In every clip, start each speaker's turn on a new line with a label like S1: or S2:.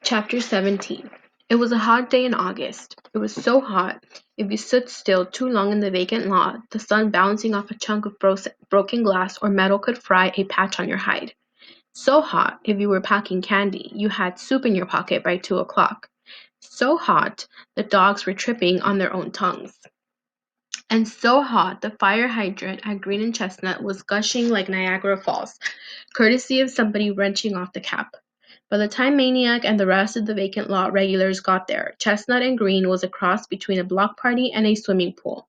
S1: Chapter 17. It was a hot day in August. It was so hot, if you stood still too long in the vacant lot, the sun bouncing off a chunk of broken glass or metal could fry a patch on your hide. So hot, if you were packing candy, you had soup in your pocket by 2 o'clock. So hot, the dogs were tripping on their own tongues. And so hot, the fire hydrant at Green and Chestnut was gushing like Niagara Falls, courtesy of somebody wrenching off the cap. By the time Maniac and the rest of the vacant lot regulars got there, Chestnut and Green was a cross between a block party and a swimming pool.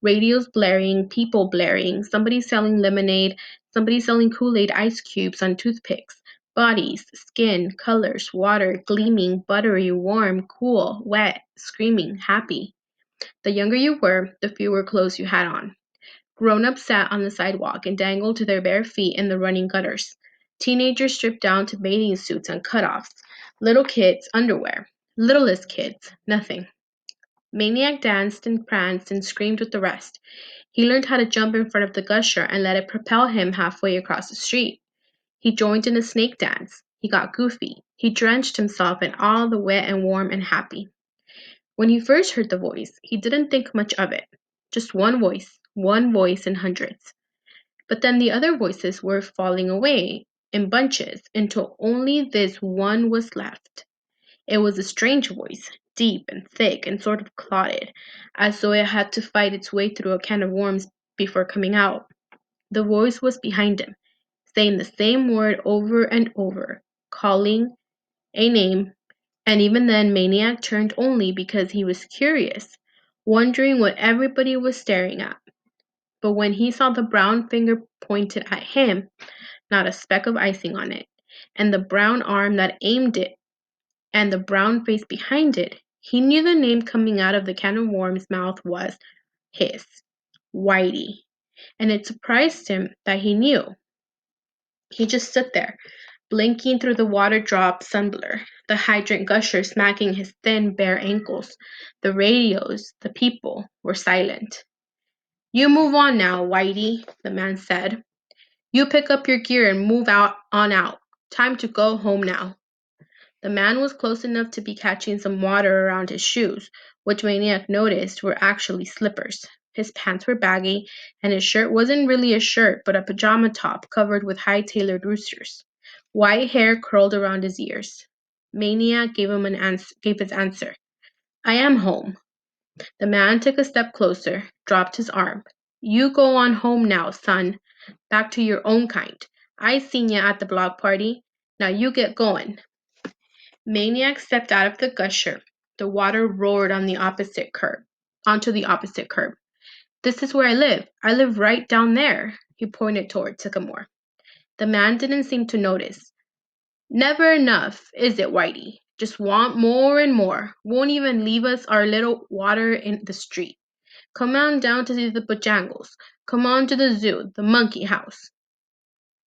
S1: Radios blaring, people blaring, somebody selling lemonade, somebody selling Kool-Aid ice cubes on toothpicks, bodies, skin, colors, water, gleaming, buttery, warm, cool, wet, screaming, happy. The younger you were, the fewer clothes you had on. Grown-ups sat on the sidewalk and dangled to their bare feet in the running gutters. Teenagers stripped down to bathing suits and cutoffs. Little kids, underwear. Littlest kids, nothing. Maniac danced and pranced and screamed with the rest. He learned how to jump in front of the gusher and let it propel him halfway across the street. He joined in a snake dance. He got goofy. He drenched himself in all the wet and warm and happy. When he first heard the voice, he didn't think much of it. Just one voice in hundreds. But then the other voices were falling away in bunches until only this one was left. It was a strange voice, deep and thick and sort of clotted, as though it had to fight its way through a can of worms before coming out. The voice was behind him, saying the same word over and over, calling a name, and even then Maniac turned only because he was curious, wondering what everybody was staring at. But when he saw the brown finger pointed at him, not a speck of icing on it, and the brown arm that aimed it, and the brown face behind it, he knew the name coming out of the can of worm's mouth was his, Whitey, and it surprised him that he knew. He just stood there, blinking through the water drop sunblur, the hydrant gusher smacking his thin, bare ankles. The radios, the people, were silent. "You move on now, Whitey," the man said. "You pick up your gear and move out. Time to go home now." The man was close enough to be catching some water around his shoes, which Maniac noticed were actually slippers. His pants were baggy, and his shirt wasn't really a shirt but a pajama top covered with high-tailored roosters. White hair curled around his ears. Maniac gave his answer. "I am home." The man took a step closer, dropped his arm. "You go on home now, son. Back to your own kind. I seen ya at the block party. Now you get going." Maniac stepped out of the gusher. The water roared onto the opposite curb. "This is where I live. I live right down there." He pointed toward Sycamore. The man didn't seem to notice. "Never enough, is it, Whitey? Just want more and more. Won't even leave us our little water in the street. Come on down to see the Bojangles. Come on to the zoo, the monkey house."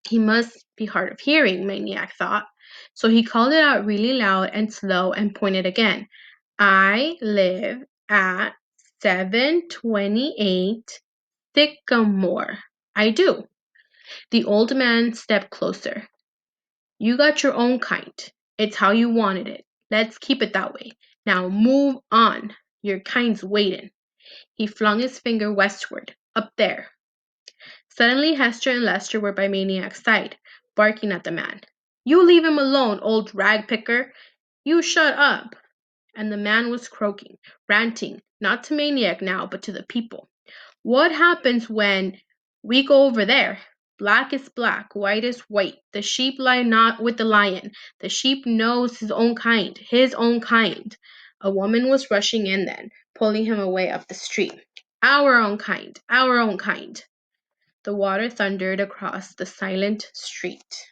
S1: He must be hard of hearing, Maniac thought. So he called it out really loud and slow and pointed again. "I live at 728 Sycamore. I do." The old man stepped closer. "You got your own kind. It's how you wanted it. Let's keep it that way. Now move on. Your kind's waiting." He flung his finger westward. "Up there." Suddenly Hester and Lester were by Maniac's side, barking at the man. "You leave him alone, old rag picker. You shut up." And the man was croaking, ranting, not to Maniac now, but to the people. "What happens when we go over there? Black is black, white is white. The sheep lie not with the lion. The sheep knows his own kind, his own kind." A woman was rushing in then, pulling him away up the street. "Our own kind, our own kind." The water thundered across the silent street.